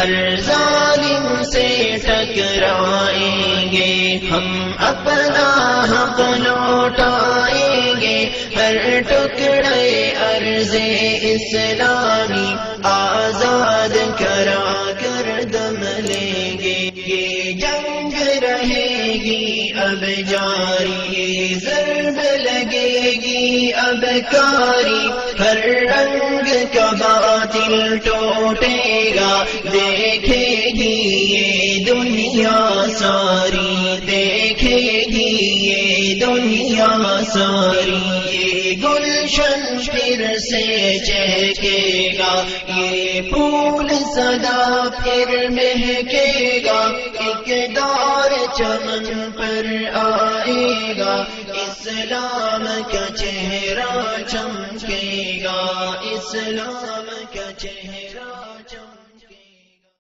ہر ظالم سے ٹکرائیں گے، ہم اپنا حق لوٹائیں گے، ہر ٹکڑے ارض اسلامی آزاد کرا کر دم لیں گے۔ یہ جنگ رہے گی اب جاری، ضرب لگے گی اب کاری، ہر رنگ کا باطل ٹوٹے گا، دیکھے گی یہ دنیا ساری، دیکھے گی یہ دنیا ساری۔ یہ گلشن پھر سے چہکے گا، یہ پھول سدا پھر مہکے گا، ایک دور چمن پر آئے گا، اسلام کا چہرہ چمکے گا، اسلام کا چہرہ